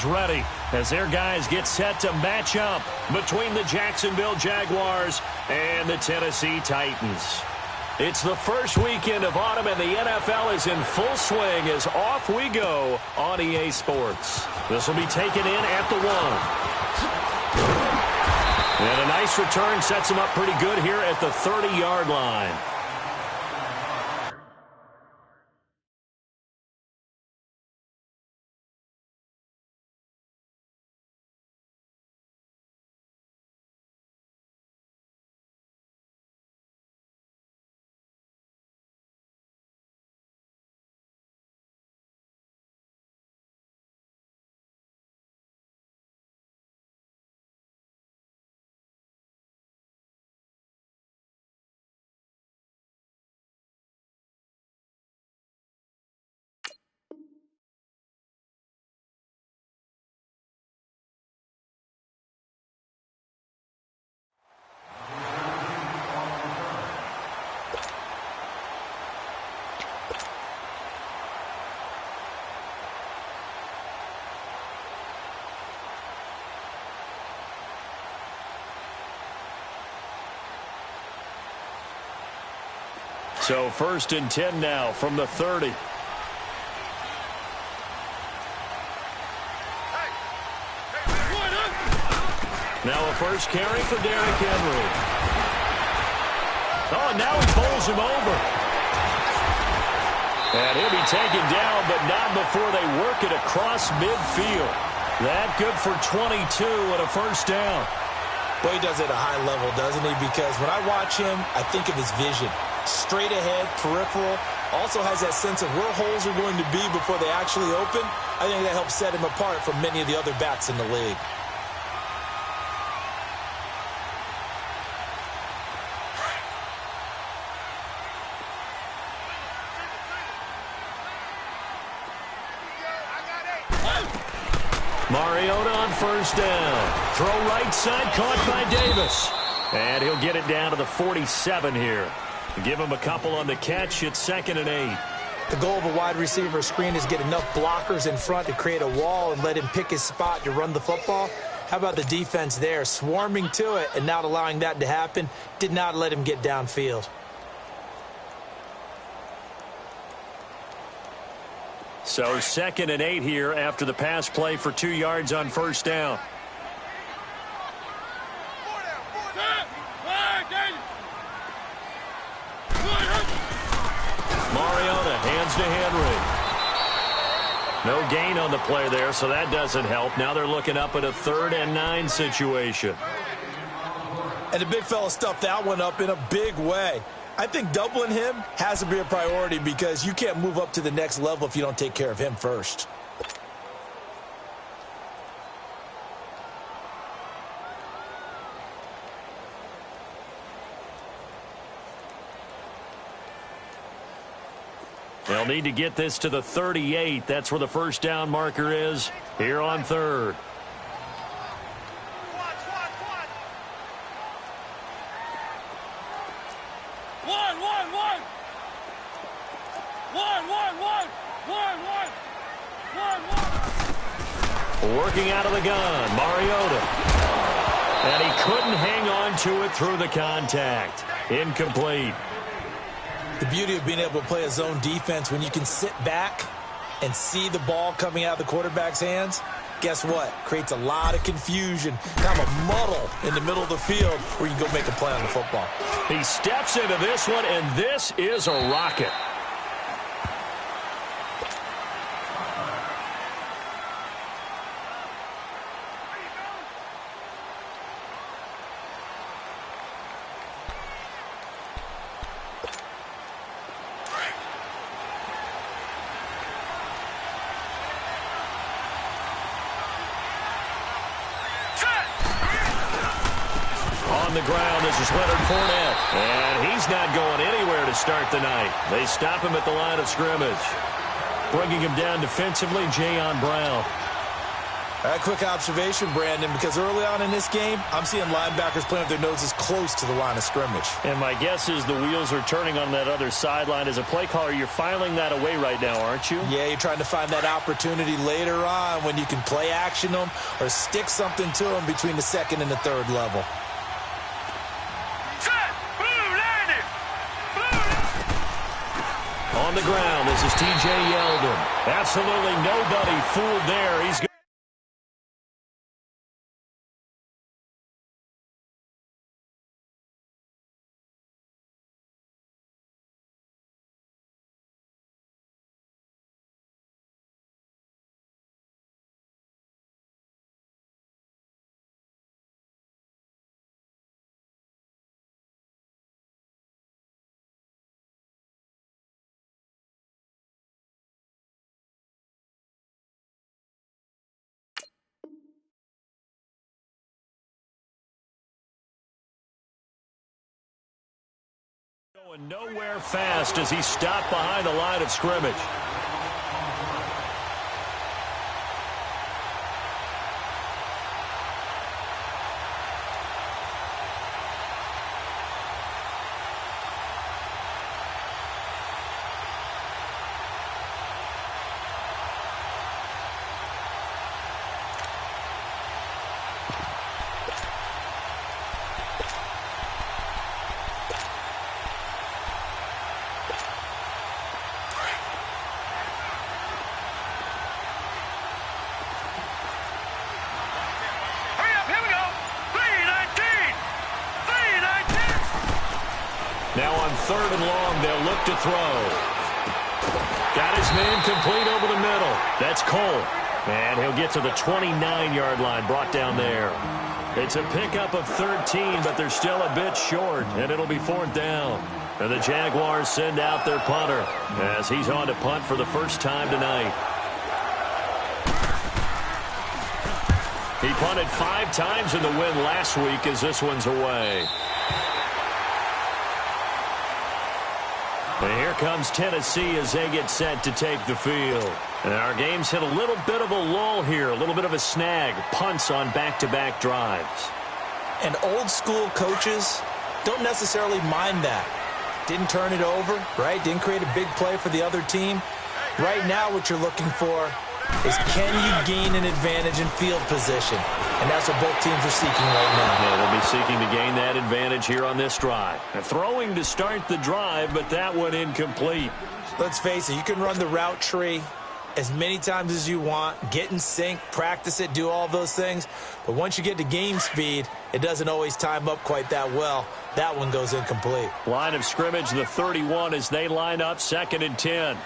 is ready as their guys get set to match up between the Jacksonville Jaguars and the Tennessee Titans. It's the first weekend of autumn, and the NFL is in full swing as off we go on EA Sports. This will be taken in at the 1. And a nice return sets him up pretty good here at the 30-yard line. So 1st and 10 now from the 30. Now a first carry for Derrick Henry. Oh, and now he bowls him over. And he'll be taken down, but not before they work it across midfield. That good for 22 and a first down. Well, he does it at a high level, doesn't he? Because when I watch him, I think of his vision. Straight ahead, peripheral, also has that sense of where holes are going to be before they actually open. I think that helps set him apart from many of the other backs in the league. Mariota on first down. Throw right side, caught by Davis. And he'll get it down to the 47 here. Give him a couple on the catch. It's 2nd and 8. The goal of a wide receiver screen is get enough blockers in front to create a wall and let him pick his spot to run the football. How about the defense there, swarming to it and not allowing that to happen? Did not let him get downfield. So 2nd and 8 here after the pass play for 2 yards on first down. Mariota hands to Henry. No gain on the play there, so that doesn't help. Now they're looking up at a 3rd and 9 situation. And the big fella stuffed that one up in a big way. I think doubling him has to be a priority because you can't move up to the next level if you don't take care of him first. They'll need to get this to the 38. That's where the first down marker is here on 3rd. Working out of the gun, Mariota. And he couldn't hang on to it through the contact. Incomplete. The beauty of being able to play a zone defense when you can sit back and see the ball coming out of the quarterback's hands, guess what? Creates a lot of confusion, kind of a muddle in the middle of the field where you can go make a play on the football. He steps into this one, and this is a rocket. The ground. This is Leonard Fournette, and he's not going anywhere to start the night. They stop him at the line of scrimmage. Bringing him down defensively, Jayon Brown. A quick observation, Brandon, because early on in this game, I'm seeing linebackers playing with their noses close to the line of scrimmage. And my guess is the wheels are turning on that other sideline. As a play caller, you're filing that away right now, aren't you? Yeah, you're trying to find that opportunity later on when you can play action them or stick something to them between the second and the third level. On the ground, this is T.J. Yeldon. Absolutely nobody fooled there. He's good. Going nowhere fast as he stopped behind the line of scrimmage. Now on 3rd and long, they'll look to throw. Got his man complete over the middle. That's Cole. And he'll get to the 29-yard line, brought down there. It's a pickup of 13, but they're still a bit short, and it'll be 4th down. And the Jaguars send out their punter as he's on to punt for the first time tonight. He punted 5 times in the win last week as this one's away. And here comes Tennessee as they get set to take the field. And our game's hit a little bit of a lull here, a little bit of a snag. Punts on back-to-back drives. And old-school coaches don't necessarily mind that. Didn't turn it over, right? Didn't create a big play for the other team. Right now what you're looking for is can you gain an advantage in field position? And that's what both teams are seeking right now. Yeah, they'll be seeking to gain that advantage here on this drive. Throwing to start the drive, but that one incomplete. Let's face it, you can run the route tree as many times as you want, get in sync, practice it, do all those things. But once you get to game speed, it doesn't always time up quite that well. That one goes incomplete. Line of scrimmage, the 31 as they line up, 2nd and 10.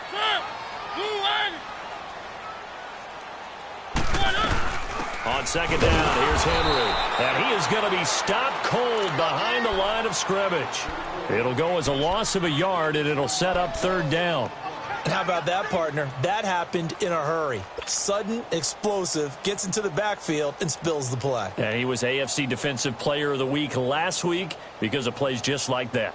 On 2nd down, here's Henry. And he is going to be stopped cold behind the line of scrimmage. It'll go as a loss of a yard, and it'll set up 3rd down. And how about that, partner? That happened in a hurry. Sudden, explosive, gets into the backfield, and spills the play. And he was AFC Defensive Player of the Week last week because of plays just like that.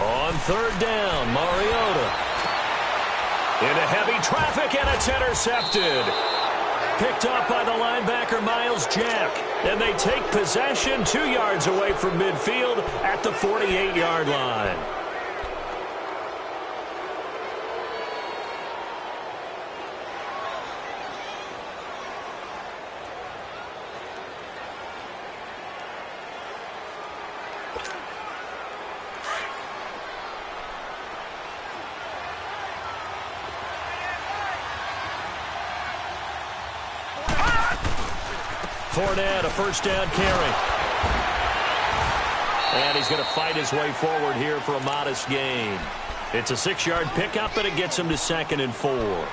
On 3rd down, Mariota. Into heavy traffic, and it's intercepted. Picked up by the linebacker, Miles Jack. And they take possession 2 yards away from midfield at the 48-yard line. Fournette, a 1st down carry. And he's going to fight his way forward here for a modest gain. It's a 6-yard pickup, but it gets him to 2nd and 4.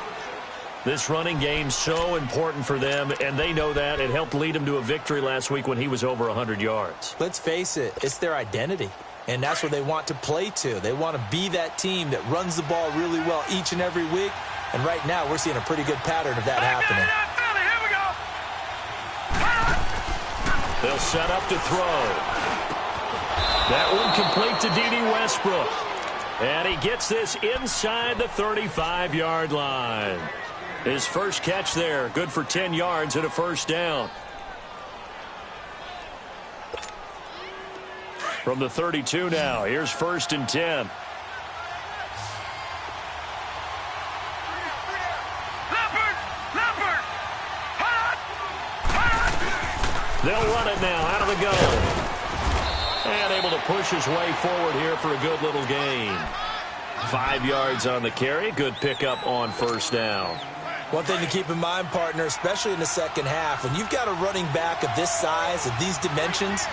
This running game's so important for them, and they know that. It helped lead them to a victory last week when he was over 100 yards. Let's face it, it's their identity, and that's what they want to play to. They want to be that team that runs the ball really well each and every week, and right now we're seeing a pretty good pattern of that happening. They'll set up to throw. That one complete to D.D. Westbrook. And he gets this inside the 35-yard line. His first catch there, good for 10 yards and a first down. From the 32 now, here's 1st and 10. They'll run it now out of the gun. And able to push his way forward here for a good little gain. 5 yards on the carry. Good pickup on first down. One thing to keep in mind, partner, especially in the second half, when you've got a running back of this size, of these dimensions,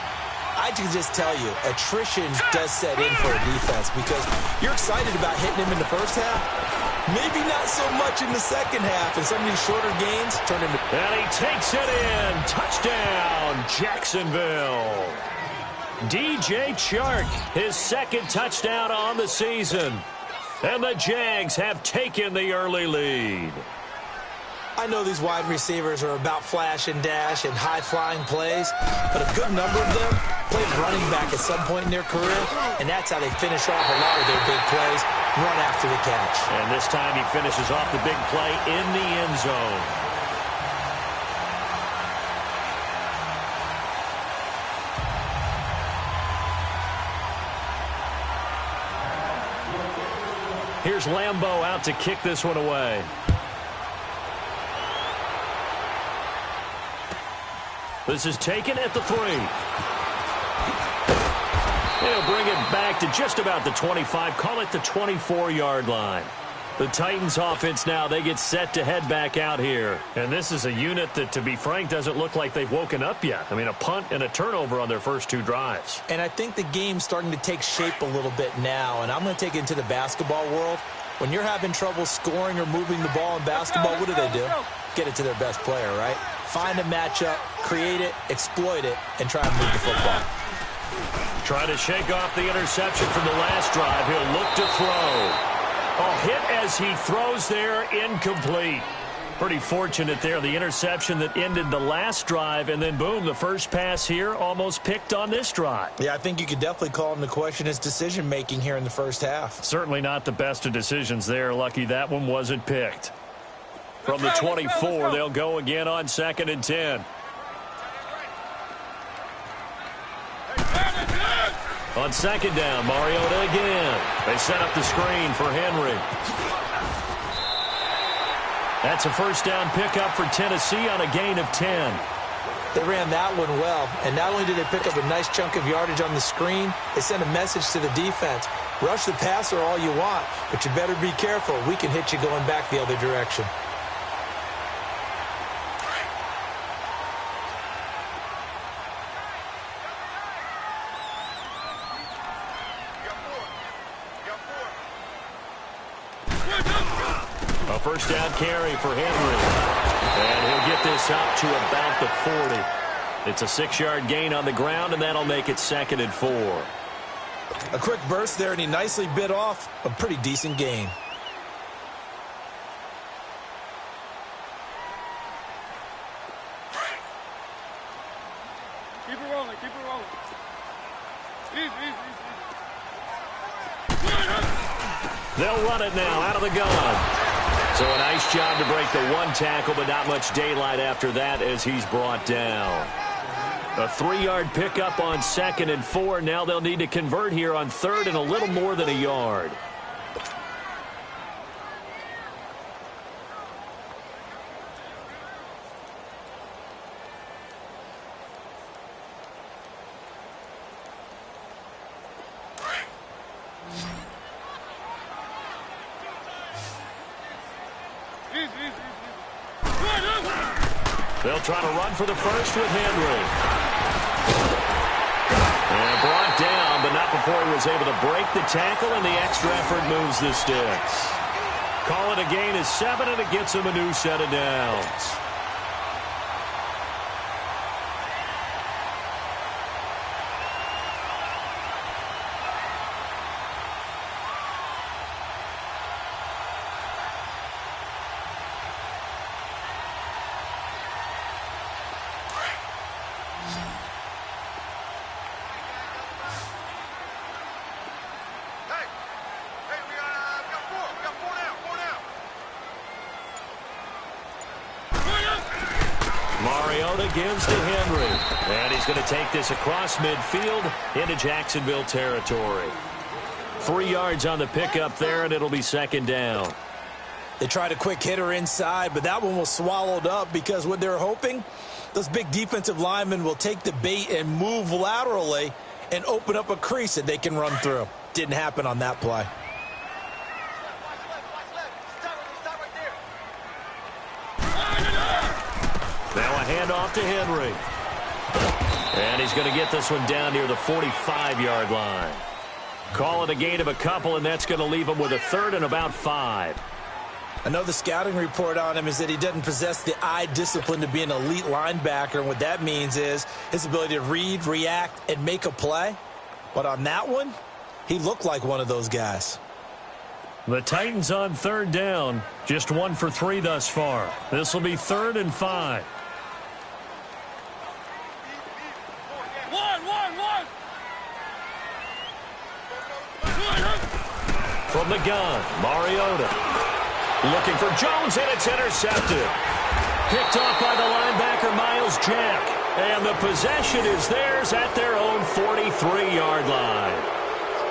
I can just tell you, attrition does set in for a defense because you're excited about hitting him in the first half. Maybe not so much in the second half, and some of these shorter gains turn into... And he takes it in. Touchdown, Jacksonville. DJ Chark, his second touchdown on the season. And the Jags have taken the early lead. I know these wide receivers are about flash and dash and high-flying plays, but a good number of them played running back at some point in their career, and that's how they finish off a lot of their big plays, run after the catch. And this time he finishes off the big play in the end zone. Here's Lambeau out to kick this one away. This is taken at the 3. They'll bring it back to just about the 25. Call it the 24-yard line. The Titans offense now, they get set to head back out here. And this is a unit that, to be frank, doesn't look like they've woken up yet. I mean, a punt and a turnover on their first 2 drives. And I think the game's starting to take shape a little bit now. And I'm going to take it into the basketball world. When you're having trouble scoring or moving the ball in basketball, what do? Get it to their best player, right? Find a matchup, create it, exploit it, and try and move the football. Try to shake off the interception from the last drive. He'll look to throw. A hit as he throws there, incomplete. Pretty fortunate there, the interception that ended the last drive, and then boom, the first pass here almost picked on this drive. Yeah, I think you could definitely call him to question his decision-making here in the first half. Certainly not the best of decisions there. Lucky that one wasn't picked. From the 24, they'll go again on 2nd and 10. On 2nd down, Mariota again. They set up the screen for Henry. That's a first down pickup for Tennessee on a gain of 10. They ran that one well, and not only did they pick up a nice chunk of yardage on the screen, they sent a message to the defense. Rush the passer all you want, but you better be careful. We can hit you going back the other direction. A first down carry for Henry. And he'll get this up to about the 40. It's a 6-yard gain on the ground, and that'll make it 2nd and 4. A quick burst there, and he nicely bit off a pretty decent gain. Keep it rolling, keep it rolling. Easy. They'll run it now out of the gun. So a nice job to break the 1 tackle, but not much daylight after that as he's brought down. A 3-yard pickup on 2nd and 4. Now they'll need to convert here on 3rd and a little more than a yard. They'll try to run for the first with Henry. And brought down, but not before he was able to break the tackle, and the extra effort moves the sticks. Call it a gain of 7, and it gets him a new set of downs. gives to Henry. And he's going to take this across midfield into Jacksonville territory. 3 yards on the pickup there, and it'll be second down. They tried a quick hitter inside, but that one was swallowed up because what they're hoping, those big defensive linemen will take the bait and move laterally and open up a crease that they can run through. Didn't happen on that play. Now a handoff to Henry. And he's going to get this one down near the 45-yard line. Call it a gain of a couple, and that's going to leave him with a third and about 5. I know the scouting report on him is that he doesn't possess the eye discipline to be an elite linebacker, and what that means is his ability to read, react, and make a play. But on that one, he looked like one of those guys. The Titans on third down, just 1 for 3 thus far. This will be 3rd and 5. From the gun, Mariota. Looking for Jones, and it's intercepted. Picked off by the linebacker, Miles Jack. And the possession is theirs at their own 43-yard line.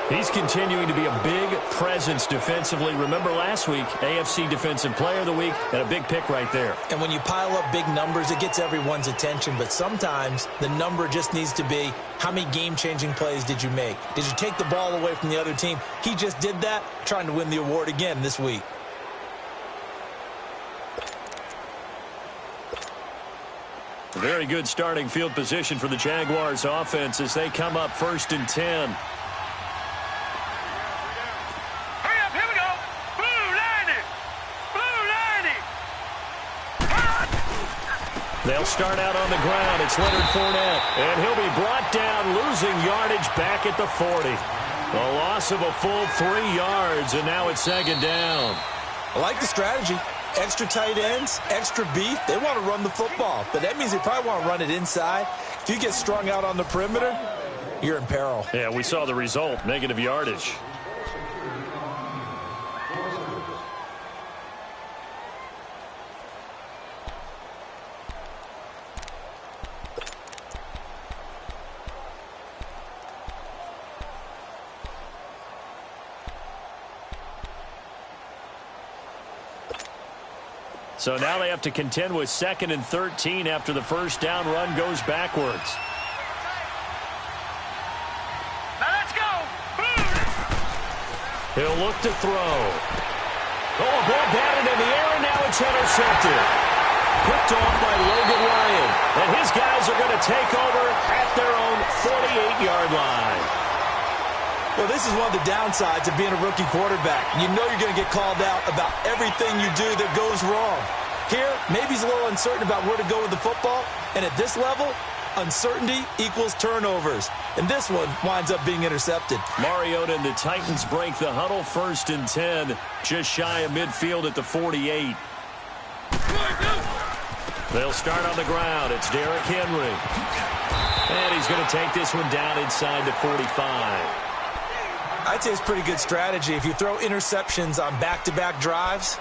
He's continuing to be a big presence defensively. Remember last week, AFC Defensive Player of the Week, and a big pick right there. And when you pile up big numbers, it gets everyone's attention. But sometimes the number just needs to be, how many game-changing plays did you make? Did you take the ball away from the other team? He just did that, trying to win the award again this week. Very good starting field position for the Jaguars offense as they come up 1st and 10. Hurry up, here we go. Blue 90. They'll start out on the ground. It's Leonard Fournette, and he'll be brought down, losing yardage back at the 40. A loss of a full 3 yards, and now it's 2nd down. I like the strategy. Extra tight ends, extra beef. They want to run the football, but that means they probably want to run it inside. If you get strung out on the perimeter, you're in peril. Yeah, we saw the result, negative yardage. So now they have to contend with 2nd and 13 after the first down run goes backwards. Now let's go. He'll look to throw. Oh, ball batted in the air, and now it's intercepted. Picked off by Logan Ryan. And his guys are going to take over at their own 48-yard line. Well, this is one of the downsides of being a rookie quarterback. You know you're going to get called out about everything you do that goes wrong. Here, maybe he's a little uncertain about where to go with the football. And at this level, uncertainty equals turnovers. And this one winds up being intercepted. Mariota and the Titans break the huddle 1st and 10, just shy of midfield at the 48. They'll start on the ground. It's Derrick Henry. And he's going to take this one down inside the 45. I'd say it's pretty good strategy. If you throw interceptions on back-to-back drives,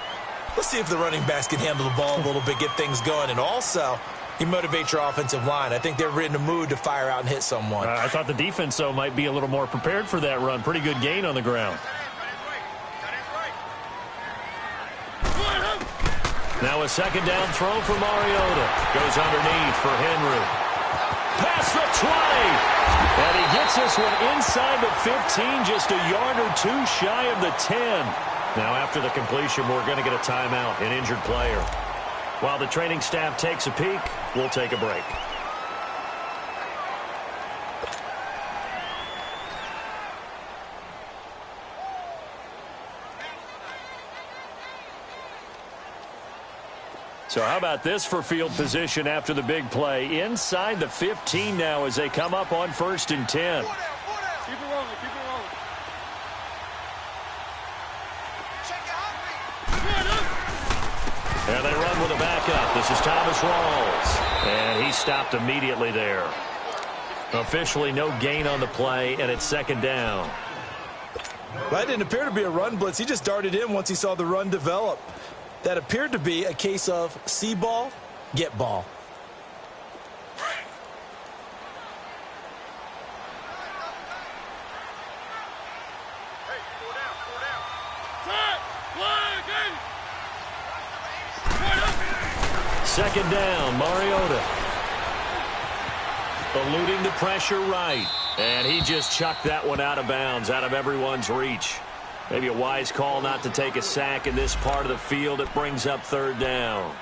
let's see if the running backs can handle the ball a little bit, get things going. And also, you motivate your offensive line. I think they're in the mood to fire out and hit someone. I thought the defense, though, might be a little more prepared for that run. Pretty good gain on the ground. Now a 2nd down throw for Mariota. Goes underneath for Henry. Past the 20. And he gets this one inside the 15, just a yard or 2 shy of the 10. Now after the completion, we're going to get a timeout, an injured player. While the training staff takes a peek, we'll take a break. So how about this for field position after the big play? Inside the 15 now as they come up on 1st and 10. Keep it rolling, keep it rolling. And they run with a backup. This is Thomas Rawls. And he stopped immediately there. Officially no gain on the play, and it's 2nd down. That didn't appear to be a run blitz. He just darted in once he saw the run develop. That appeared to be a case of see ball, get ball. Second down, Mariota. Eluding the pressure right. And he just chucked that one out of bounds, out of everyone's reach. Maybe a wise call not to take a sack in this part of the field. It brings up third down.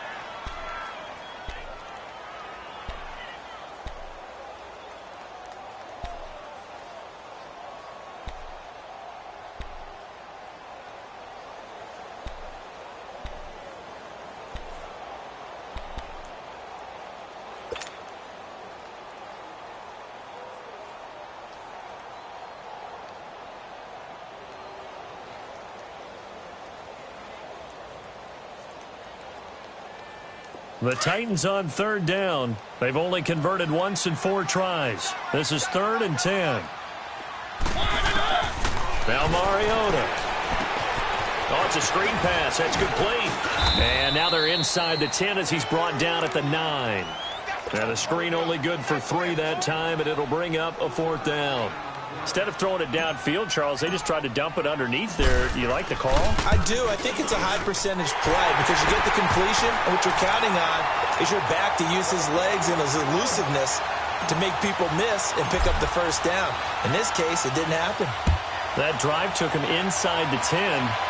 The Titans on third down. They've only converted once in 4 tries. This is 3rd and 10. Now Mariota. Oh, it's a screen pass. That's complete. And now they're inside the 10 as he's brought down at the 9. And the screen only good for 3 that time, and it'll bring up a 4th down. Instead of throwing it downfield, Charles, they just tried to dump it underneath there. Do you like the call? I do. I think it's a high percentage play because you get the completion, and what you're counting on is your back to use his legs and his elusiveness to make people miss and pick up the first down. In this case, it didn't happen. That drive took him inside the 10.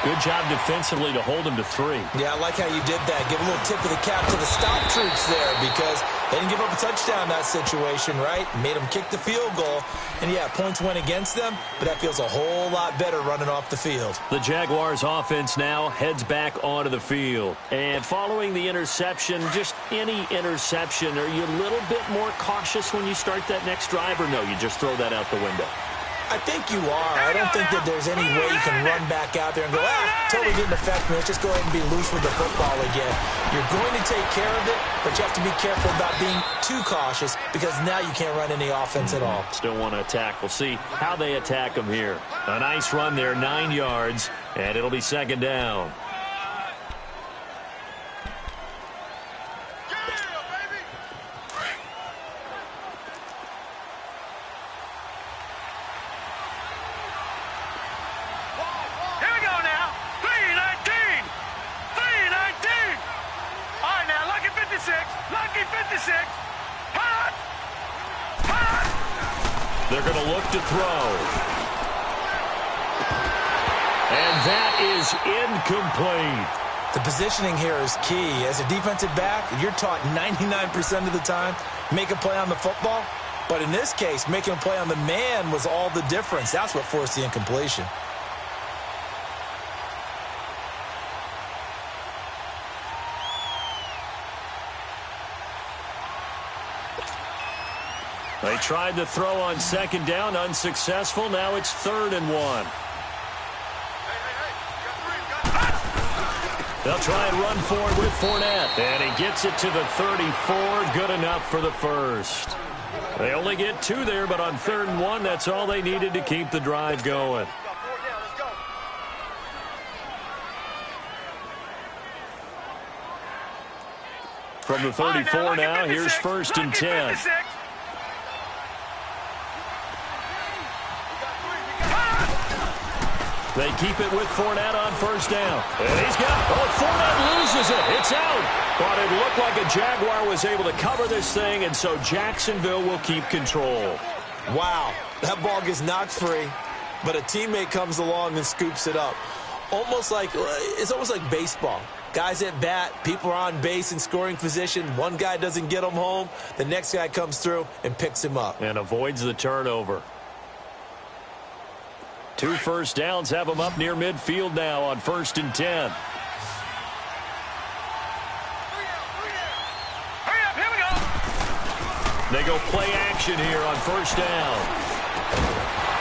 Good job defensively to hold him to 3. Yeah, I like how you did that. Give a little tip of the cap to the stop troops there because they didn't give up a touchdown in that situation, right? Made them kick the field goal. And, yeah, points went against them, but that feels a whole lot better running off the field. The Jaguars offense now heads back onto the field. And following the interception, just any interception, are you a little bit more cautious when you start that next drive, or no, you just throw that out the window? I think you are. I don't think that there's any way you can run back out there and go, totally didn't affect me. Let's just go ahead and be loose with the football again. You're going to take care of it, but you have to be careful about being too cautious because now you can't run any offense at all. Still want to attack. We'll see how they attack them here. A nice run there, 9 yards, and it'll be 2nd down. They're going to look to throw. And that is incomplete. The positioning here is key. As a defensive back, you're taught 99% of the time, make a play on the football. But in this case, making a play on the man was all the difference. That's what forced the incompletion. They tried to throw on 2nd down, unsuccessful. Now it's 3rd and 1. They'll try and run forward with Fournette. And he gets it to the 34. Good enough for the first. They only get 2 there, but on 3rd and 1, that's all they needed to keep the drive going. From the 34 now, here's 1st and 10. They keep it with Fournette on 1st down. And he's got it. Oh, Fournette loses it. It's out. But it looked like a Jaguar was able to cover this thing, and so Jacksonville will keep control. Wow. That ball gets knocked free, but a teammate comes along and scoops it up. It's almost like baseball. Guys at bat, people are on base in scoring position. One guy doesn't get him home. The next guy comes through and picks him up. And avoids the turnover. 2 first downs have them up near midfield now on 1st and 10. They go play action here on 1st down.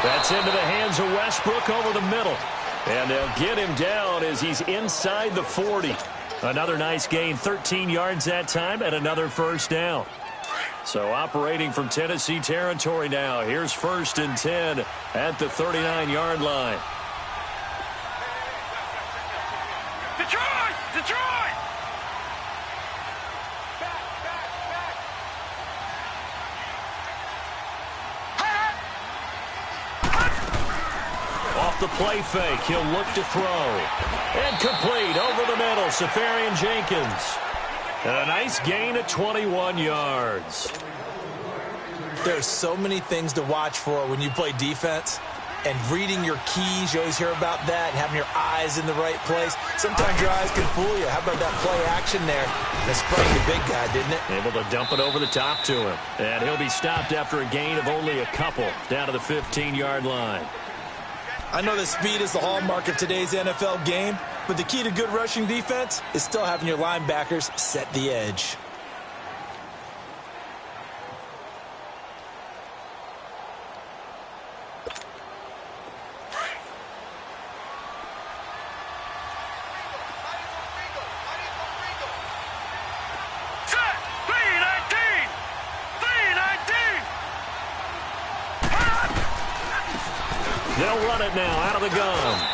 That's into the hands of Westbrook over the middle. And they'll get him down as he's inside the 40. Another nice gain, 13 yards that time, and another 1st down. So operating from Tennessee territory now. Here's 1st and 10 at the 39-yard line. Detroit! Detroit! Off the play fake, he'll look to throw. And complete over the middle, Safarian Jenkins. A nice gain of 21 yards. There's so many things to watch for when you play defense. And reading your keys, you always hear about that, and having your eyes in the right place. Sometimes your eyes can fool you. How about that play action there? That sprung the big guy, didn't it? Able to dump it over the top to him. And he'll be stopped after a gain of only a couple down to the 15-yard line. I know that speed is the hallmark of today's NFL game, but the key to good rushing defense is still having your linebackers set the edge. They'll run it now out of the gun.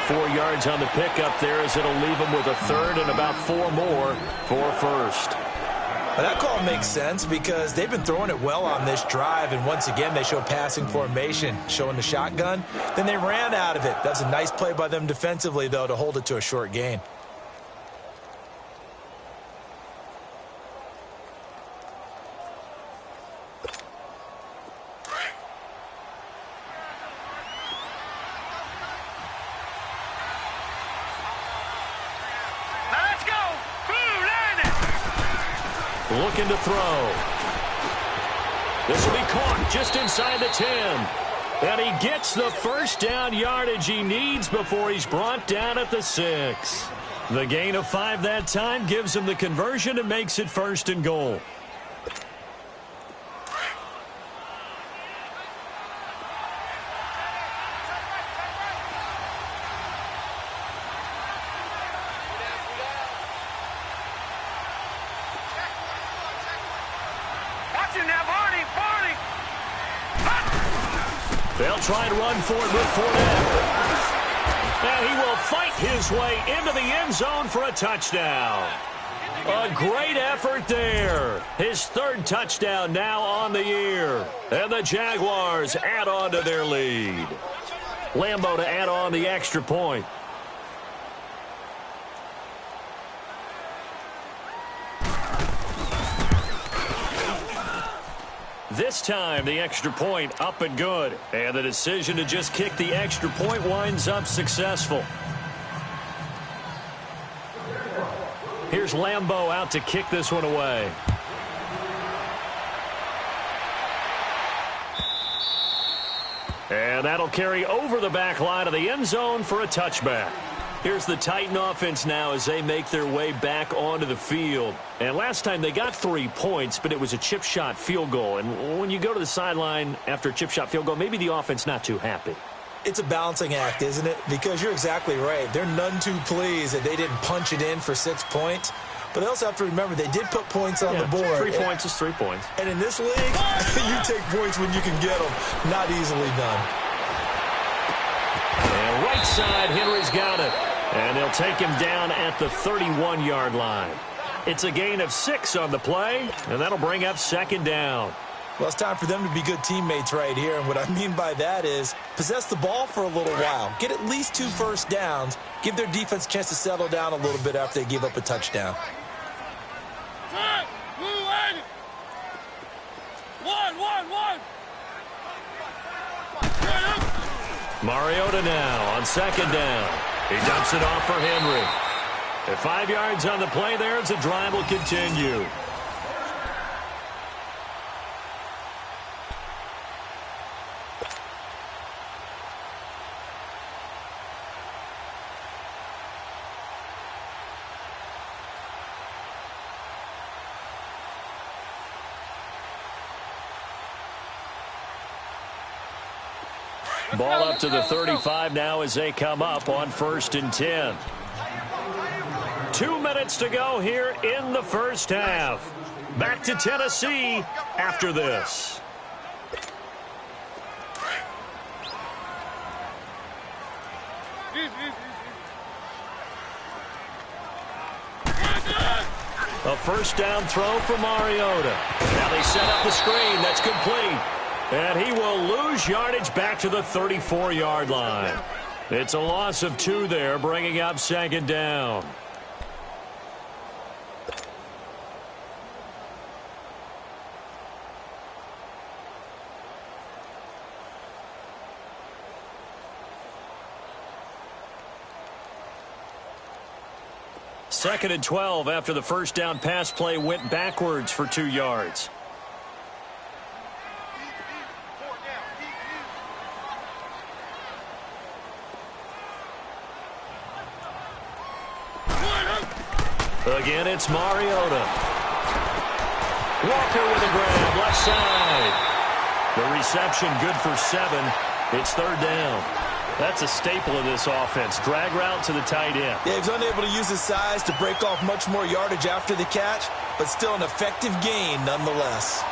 4 yards on the pickup there as it'll leave them with a third and about 4 more for first. Well, that call makes sense because they've been throwing it well on this drive, and once again they show passing formation, showing the shotgun. Then they ran out of it. That's a nice play by them defensively, though, to hold it to a short gain. Looking to throw. This will be caught just inside the 10. And he gets the first down yardage he needs before he's brought down at the 6. The gain of 5 that time gives him the conversion and makes it 1st and goal. They'll try and run for it with Fournette. And he will fight his way into the end zone for a touchdown. A great effort there. His 3rd touchdown now on the year. And the Jaguars add on to their lead. Lambeau to add on the extra point. This time, the extra point up and good. And the decision to just kick the extra point winds up successful. Here's Lambeau out to kick this one away. And that'll carry over the back line of the end zone for a touchback. Here's the Titan offense now as they make their way back onto the field. And last time they got 3 points, but it was a chip shot field goal. And when you go to the sideline after a chip shot field goal, maybe the offense not too happy. It's a balancing act, isn't it? Because you're exactly right. They're none too pleased that they didn't punch it in for 6 points. But they also have to remember they did put points on the board. 3 points is 3 points. And in this league, you take points when you can get them. Not easily done. And right side, Henry's got it. And they'll take him down at the 31-yard line. It's a gain of 6 on the play, and that'll bring up 2nd down. Well, it's time for them to be good teammates right here. And what I mean by that is possess the ball for a little while. Get at least 2 first downs. Give their defense a chance to settle down a little bit after they give up a touchdown. Mariota now on 2nd down. He dumps it off for Henry. At 5 yards on the play there as the drive will continue. Ball up to the 35 now as they come up on 1st and 10. 2 minutes to go here in the first half. Back to Tennessee after this. A first down throw for Mariota. Now they set up the screen. That's complete. And he will lose yardage back to the 34-yard line. It's a loss of 2 there, bringing up 2nd down. 2nd and 12 after the first down pass play went backwards for 2 yards. Again, it's Mariota. Walker with a grab, left side. The reception good for 7. It's 3rd down. That's a staple of this offense. Drag route to the tight end. Yeah, he was unable to use his size to break off much more yardage after the catch, but still an effective gain nonetheless.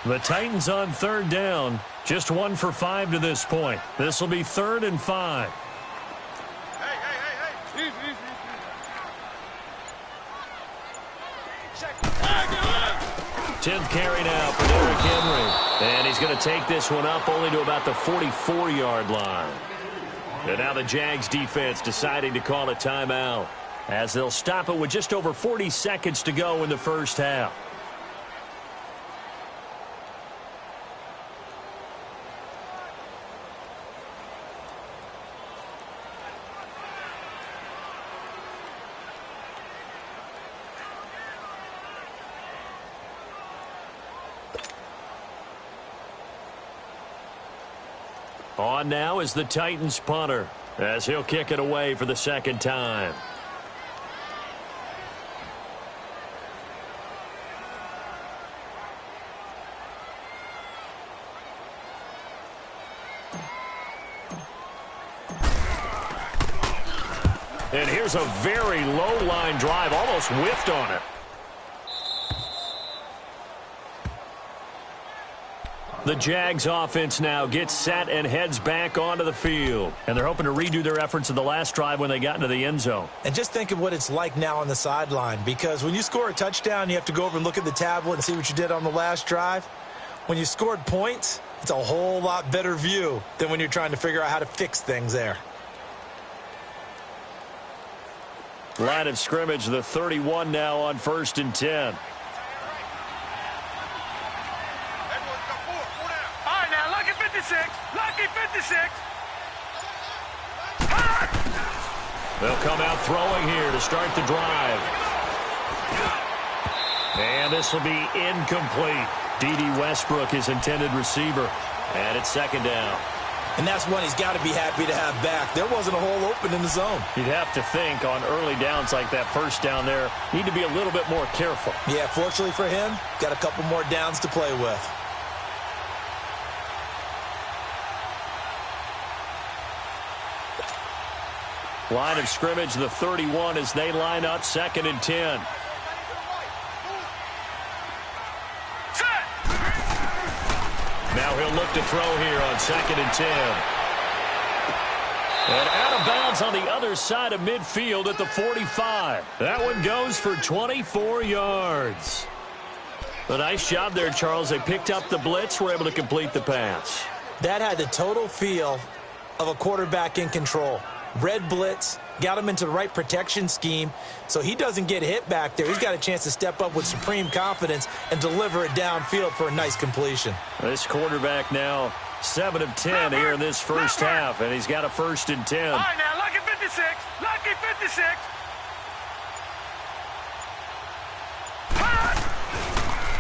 The Titans on 3rd down. Just 1 for 5 to this point. This will be 3rd and 5. Hey. Easy. 10th carry now for Derrick Henry. And he's going to take this one up only to about the 44-yard line. And now the Jags defense deciding to call a timeout as they'll stop it with just over 40 seconds to go in the first half. On now is the Titans punter as he'll kick it away for the 2nd time. And here's a very low line drive, almost whiffed on it. The Jags offense now gets set and heads back onto the field. And they're hoping to redo their efforts in the last drive when they got into the end zone. And just think of what it's like now on the sideline, because when you score a touchdown, you have to go over and look at the tablet and see what you did on the last drive. When you scored points, it's a whole lot better view than when you're trying to figure out how to fix things there. Line of scrimmage, the 31 now on 1st and 10. Lucky 56. They'll come out throwing here to start the drive. And this will be incomplete. D.D. Westbrook, his intended receiver. And it's 2nd down. And that's one he's got to be happy to have back. There wasn't a hole open in the zone. You'd have to think on early downs like that first down there, need to be a little bit more careful. Yeah, fortunately for him, got a couple more downs to play with. Line of scrimmage, the 31 as they line up 2nd and 10. Now he'll look to throw here on 2nd and 10. And out of bounds on the other side of midfield at the 45. That one goes for 24 yards. A nice job there, Charles. They picked up the blitz, were able to complete the pass. That had the total feel of a quarterback in control. Red blitz, got him into the right protection scheme, so he doesn't get hit back there. He's got a chance to step up with supreme confidence and deliver it downfield for a nice completion. This quarterback now 7 of 10 here in this first half, and he's got a 1st and 10. All right, now, lucky 56. Lucky 56.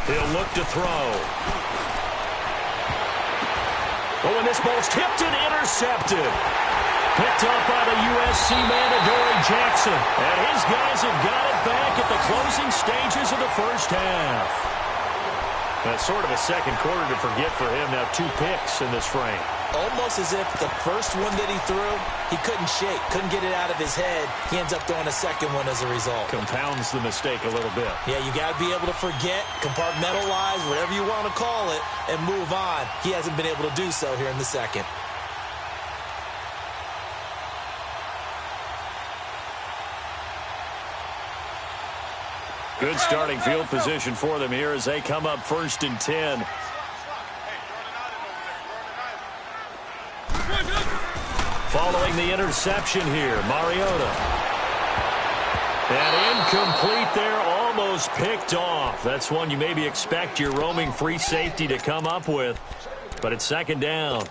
He'll look to throw. Oh, and this ball's tipped and intercepted. Picked up by the USC man, Adoree Jackson. And his guys have got it back at the closing stages of the first half. That's sort of a second quarter to forget for him. Now 2 picks in this frame. Almost as if the first one that he threw, he couldn't shake, couldn't get it out of his head. He ends up throwing a second one as a result. Compounds the mistake a little bit. Yeah, you got to be able to forget, compartmentalize, whatever you want to call it, and move on. He hasn't been able to do so here in the second. Good starting field position for them here as they come up 1st and 10. Following the interception here, Mariota. And incomplete there, almost picked off. That's one you maybe expect your roaming free safety to come up with. But it's second down.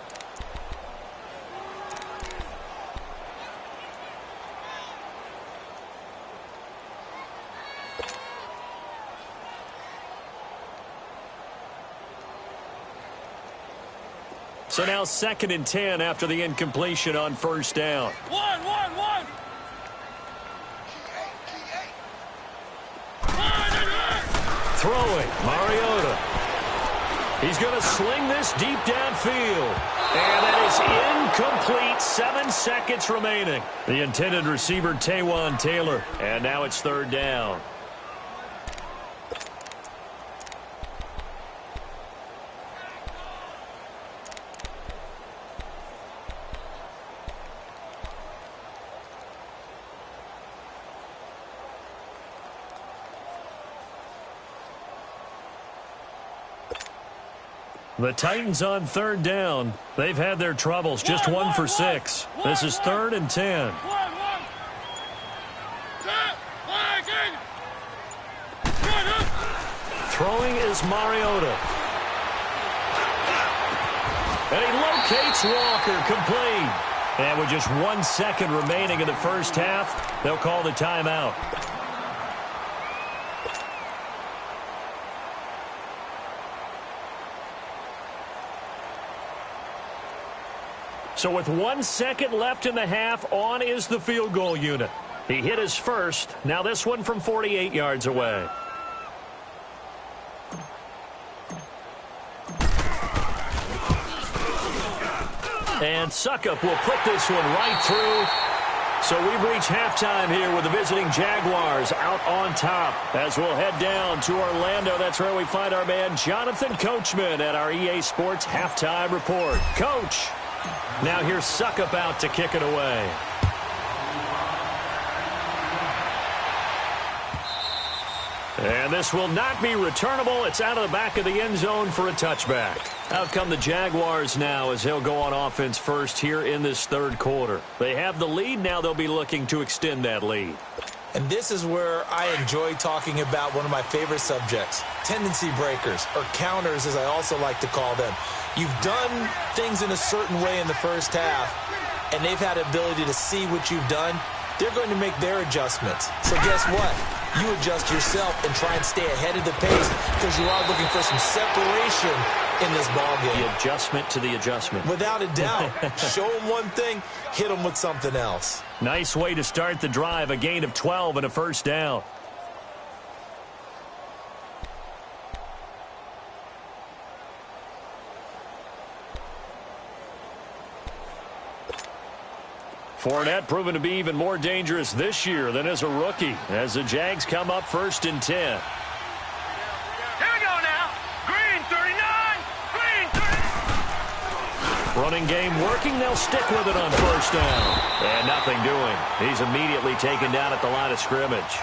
So now 2nd and 10 after the incompletion on first down. One. Throwing, Mariota. He's going to sling this deep downfield. And that is incomplete. 7 seconds remaining. The intended receiver, Taywan Taylor. And now it's third down. The Titans on third down. They've had their troubles. Just 1 for 6. This is 3rd and 10. Throwing is Mariota. And he locates Walker, complete. And with just 1 second remaining in the first half, they'll call the timeout. So with 1 second left in the half, on is the field goal unit. He hit his first. Now this one from 48 yards away. And Suckup will put this one right through. So we've reached halftime here with the visiting Jaguars out on top. As we'll head down to Orlando, that's where we find our man Jonathan Coachman at our EA Sports Halftime Report. Coach, now here's Suckup out to kick it away. And this will not be returnable. It's out of the back of the end zone for a touchback. Out come the Jaguars now as they'll go on offense first here in this third quarter. They have the lead. Now they'll be looking to extend that lead. And this is where I enjoy talking about one of my favorite subjects, tendency breakers, or counters as I also like to call them. You've done things in a certain way in the first half, and they've had the ability to see what you've done. They're going to make their adjustments. So guess what? You adjust yourself and try and stay ahead of the pace because you are looking for some separation in this ballgame. The adjustment to the adjustment. Without a doubt. Show them one thing, hit them with something else. Nice way to start the drive, a gain of 12 and a first down. Fournette proven to be even more dangerous this year than as a rookie as the Jags come up 1st and 10. Here we go now. Green 39. Green 30. Running game working. They'll stick with it on first down. And nothing doing. He's immediately taken down at the line of scrimmage.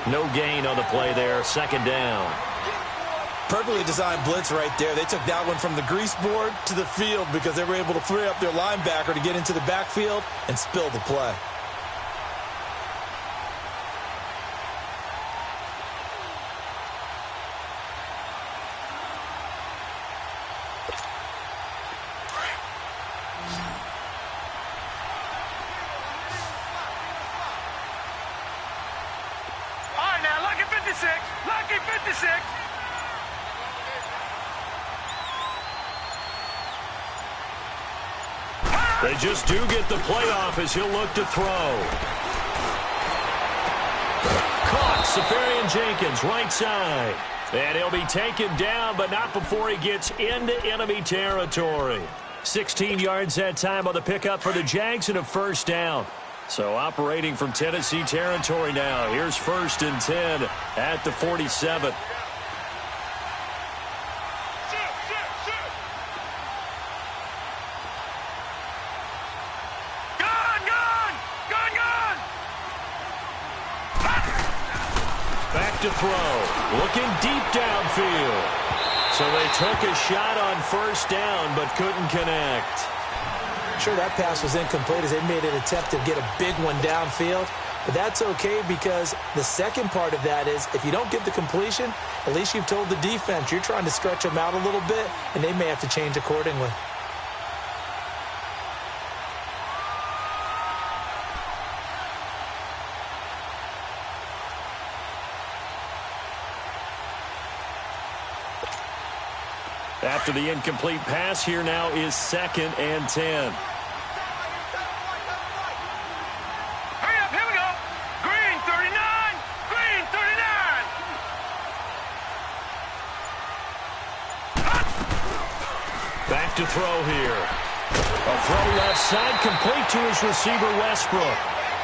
No gain on the play there. 2nd down. Perfectly designed blitz right there. They took that one from the grease board to the field because they were able to free up their linebacker to get into the backfield and spill the play. All right, now, lucky 56. Lucky 56. They just do get the playoff as he'll look to throw. Caught, Safarian Jenkins, right side. And he'll be taken down, but not before he gets into enemy territory. 16 yards that time on the pickup for the Jags and a first down. So operating from Tennessee territory now. Here's 1st and 10 at the 47. To throw, looking deep downfield. So they took a shot on first down, but couldn't connect. Sure, that pass was incomplete as they made an attempt to get a big one downfield. But that's okay because the second part of that is if you don't get the completion, at least you've told the defense you're trying to stretch them out a little bit, and they may have to change accordingly. After the incomplete pass, here now is 2nd and 10. Hurry up, here we go. Green 39, green 39. Back to throw here. A throw left side, complete to his receiver, Westbrook.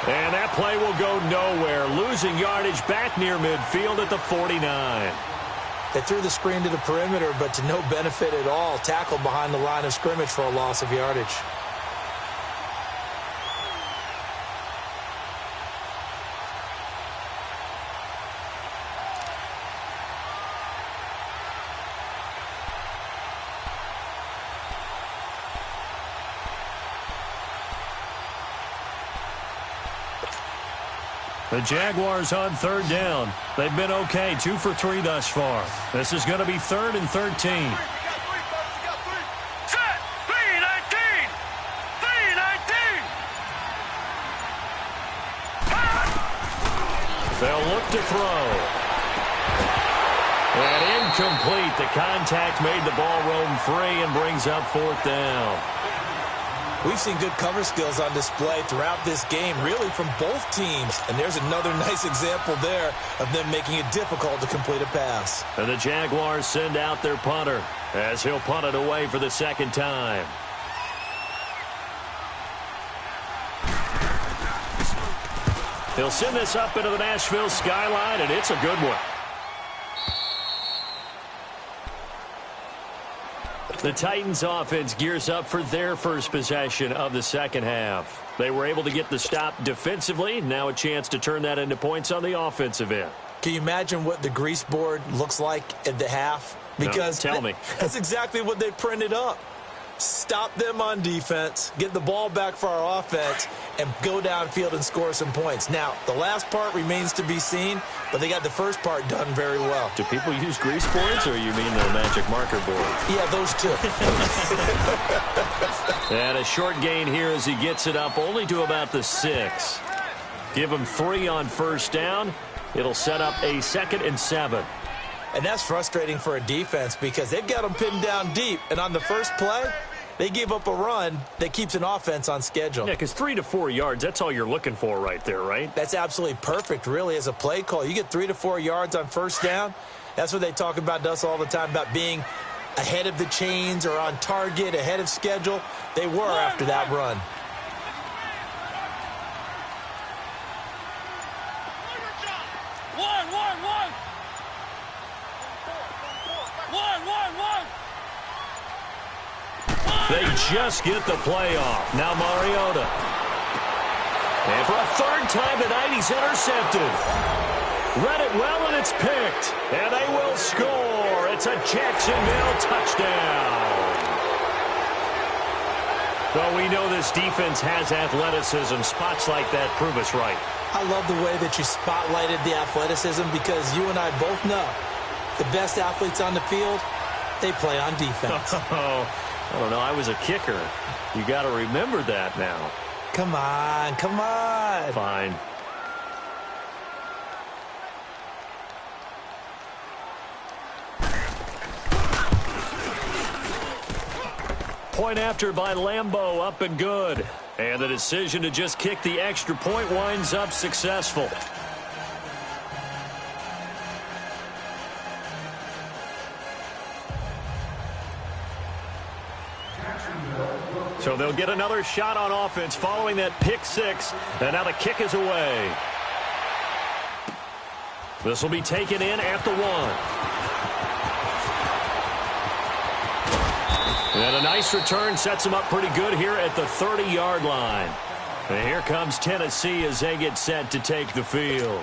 And that play will go nowhere, losing yardage back near midfield at the 49. They threw the screen to the perimeter, but to no benefit at all. Tackled behind the line of scrimmage for a loss of yardage. The Jaguars on 3rd down. They've been okay, 2 for 3 thus far. This is going to be 3rd and 13. Set, 319, 319. They'll look to throw. And incomplete. The contact made the ball roam free and brings up 4th down. We've seen good cover skills on display throughout this game, really from both teams. And there's another nice example there of them making it difficult to complete a pass. And the Jaguars send out their punter as he'll punt it away for the 2nd time. He'll send this up into the Nashville skyline, and it's a good one. The Titans offense gears up for their first possession of the 2nd half. They were able to get the stop defensively. Now a chance to turn that into points on the offensive end. Can you imagine what the grease board looks like at the half? Because no, tell me. That's exactly what they printed up. Stop them on defense, get the ball back for our offense, and go downfield and score some points. Now, the last part remains to be seen, but they got the first part done very well. Do people use grease boards, or you mean the magic marker board? Yeah, those two. And a short gain here as he gets it up only to about the 6. Give him 3 on 1st down. It'll set up a 2nd and 7. And that's frustrating for a defense because they've got them pinned down deep. And on the first play, they gave up a run that keeps an offense on schedule. Yeah, because 3 to 4 yards, that's all you're looking for right there, right? That's absolutely perfect, really, as a play call. You get 3 to 4 yards on 1st down. That's what they talk about to us all the time, about being ahead of the chains or on target, ahead of schedule. They were after that run. They just get the play off. Now Mariota. And for a 3rd time tonight, he's intercepted. Read it well, and it's picked. And they will score. It's a Jacksonville touchdown. Well, we know this defense has athleticism. Spots like that prove us right. I love the way that you spotlighted the athleticism because you and I both know the best athletes on the field, they play on defense. I don't know. I was a kicker. You got to remember that now. Come on, come on. Fine. Point after by Lambeau, up and good. And the decision to just kick the extra point winds up successful. So they'll get another shot on offense following that pick 6. And now the kick is away. This will be taken in at the 1. And a nice return sets them up pretty good here at the 30-yard line. And here comes Tennessee as they get set to take the field.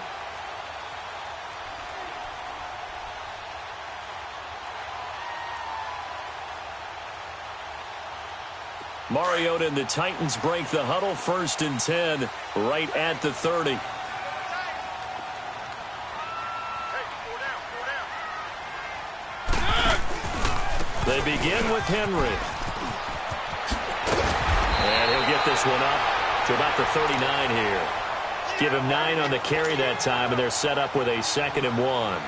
Mariota and the Titans break the huddle, 1st and 10, right at the 30. They begin with Henry. And he'll get this one up to about the 39 here. Give him 9 on the carry that time, and they're set up with a 2nd and 1.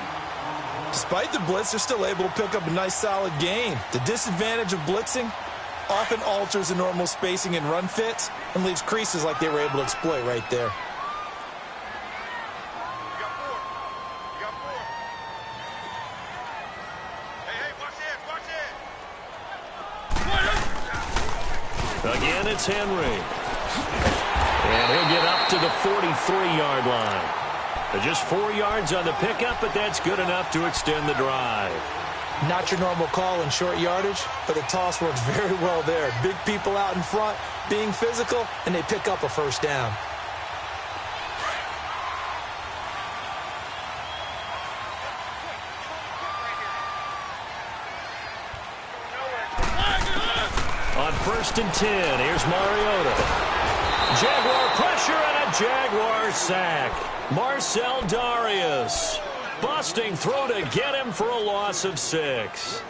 Despite the blitz, they're still able to pick up a nice, solid gain. The disadvantage of blitzing often alters the normal spacing and run fits and leaves creases like they were able to exploit right there. Again, it's Henry. And he'll get up to the 43-yard line. Just 4 yards on the pickup, but that's good enough to extend the drive. Not your normal call in short yardage, but the toss works very well there. Big people out in front, being physical, and they pick up a first down. On 1st and 10, here's Mariota. Jaguar pressure and a Jaguar sack. Marcel Darius busting through to get him for a loss of 6.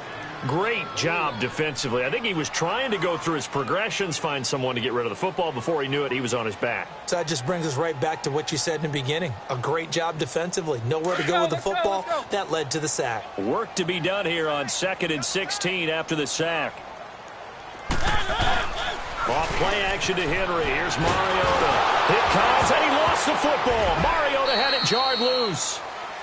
Great job defensively. I think he was trying to go through his progressions, find someone to get rid of the football. Before he knew it, he was on his back. So that just brings us right back to what you said in the beginning. A great job defensively. Nowhere to go with the football. That led to the sack. Work to be done here on 2nd and 16 after the sack. Off play action to Henry. Here's Mariota. It comes, and he lost the football. Mariota had it jarred loose.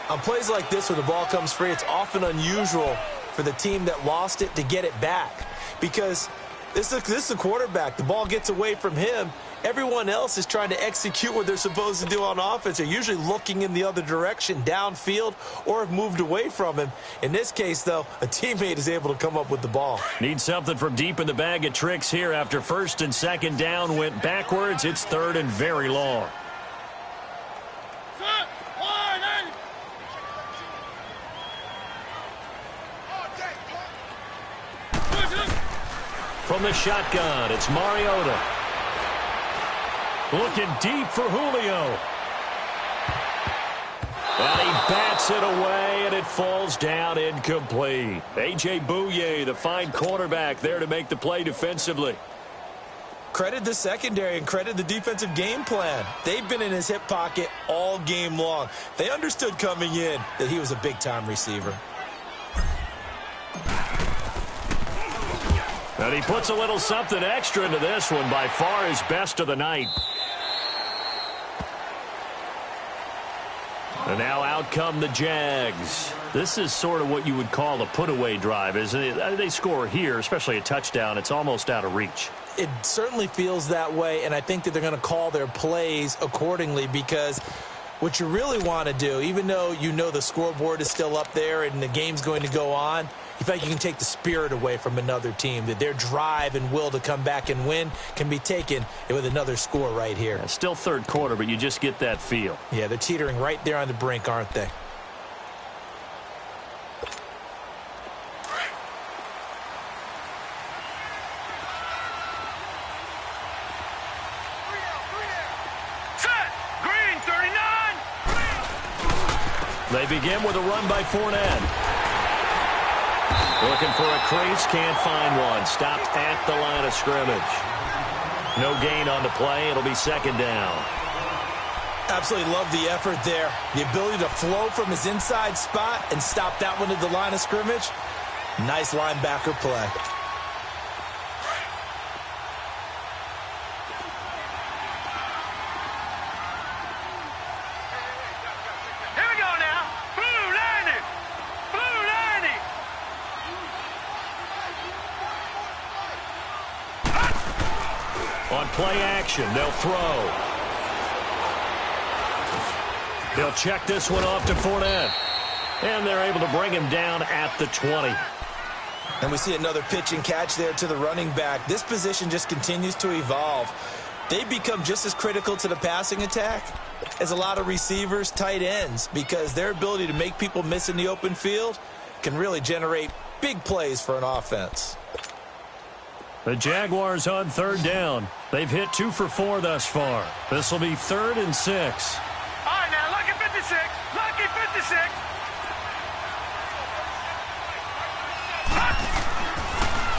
On plays like this where the ball comes free, it's often unusual for the team that lost it to get it back. Because this is the quarterback. The ball gets away from him. Everyone else is trying to execute what they're supposed to do on offense. They're usually looking in the other direction, downfield, or have moved away from him. In this case, though, a teammate is able to come up with the ball. Need something from deep in the bag of tricks here after 1st and 2nd down went backwards. It's 3rd and very long. From the shotgun, it's Mariota. Looking deep for Julio. And he bats it away, and it falls down incomplete. A.J. Bouye, the fine cornerback, there to make the play defensively. Credit the secondary and credit the defensive game plan. They've been in his hip pocket all game long. They understood coming in that he was a big-time receiver. And he puts a little something extra into this one, by far his best of the night. And now out come the Jags. This is sort of what you would call a put-away drive, isn't it? They score here, especially a touchdown. It's almost out of reach. It certainly feels that way, and I think that they're going to call their plays accordingly, because what you really want to do, even though you know the scoreboard is still up there and the game's going to go on, you feel like you can take the spirit away from another team, that their drive and will to come back and win can be taken with another score right here. It's still 3rd quarter, but you just get that feel. Yeah, they're teetering right there on the brink, aren't they? Set! Green, 39! They begin with a run by Fournette. Looking for a crease, can't find one. Stopped at the line of scrimmage. No gain on the play. It'll be 2nd down. Absolutely love the effort there. The ability to flow from his inside spot and stop that one at the line of scrimmage. Nice linebacker play. Here we go now. Blue landing. Blue landing. On play action, they'll throw. They'll check this one off to Fournette. And they're able to bring him down at the 20. And we see another pitch and catch there to the running back. This position just continues to evolve. They become just as critical to the passing attack as a lot of receivers, tight ends, because their ability to make people miss in the open field can really generate big plays for an offense. The Jaguars on 3rd down. They've hit 2 for 4 thus far. This will be 3rd and 6. All right, now, lucky 56. Lucky 56.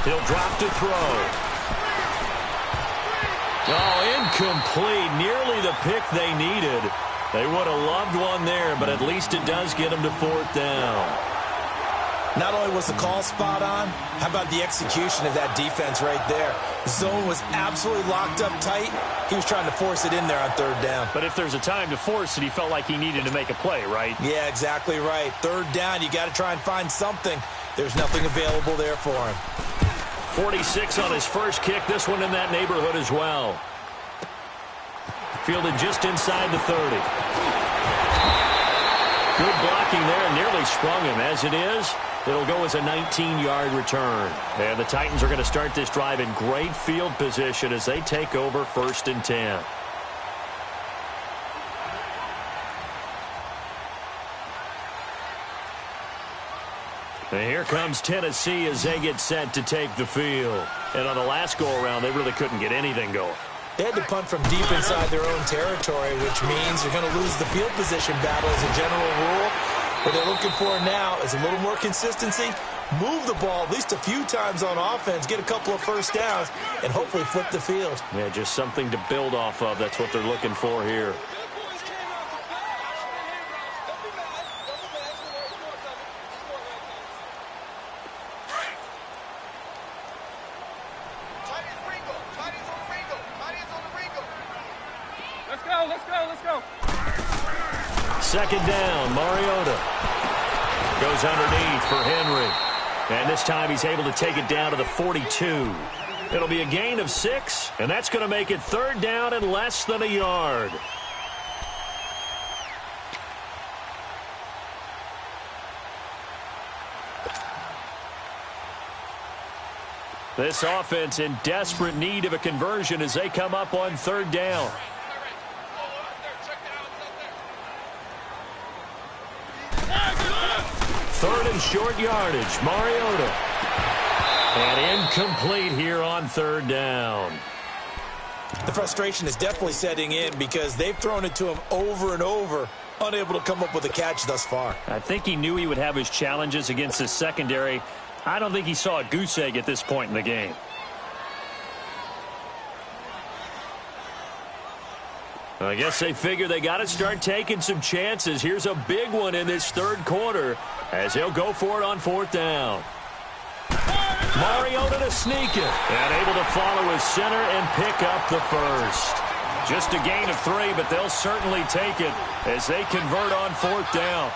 He'll drop to throw. Oh, incomplete. Nearly the pick they needed. They would have loved one there, but at least it does get them to 4th down. Not only was the call spot on, how about the execution of that defense right there? The zone was absolutely locked up tight. He was trying to force it in there on 3rd down. But if there's a time to force it, he felt like he needed to make a play, right? Yeah, exactly right. 3rd down, you got to try and find something. There's nothing available there for him. 46 on his first kick. This one in that neighborhood as well. Fielded just inside the 30. Good blocking there and nearly sprung him. As it is, it'll go as a 19-yard return. And the Titans are going to start this drive in great field position as they take over 1st and 10. And here comes Tennessee as they get set to take the field. And on the last go-around, they really couldn't get anything going. They had to punt from deep inside their own territory, which means they're going to lose the field position battle as a general rule. What they're looking for now is a little more consistency, move the ball at least a few times on offense, get a couple of first downs, and hopefully flip the field. Yeah, just something to build off of. That's what they're looking for here. Let's go. 2nd down, Mariota. Goes underneath for Henry. And this time he's able to take it down to the 42. It'll be a gain of 6, and that's going to make it 3rd down and less than a yard. This offense in desperate need of a conversion as they come up on 3rd down. 3rd and short yardage, Mariota. And incomplete here on 3rd down. The frustration is definitely setting in because they've thrown it to him over and over, unable to come up with a catch thus far. I think he knew he would have his challenges against his secondary. I don't think he saw a goose egg at this point in the game. I guess they figure they got to start taking some chances. Here's a big one in this 3rd quarter as he'll go for it on 4th down. Mariota to sneak it and able to follow his center and pick up the first. Just a gain of 3, but they'll certainly take it as they convert on 4th down.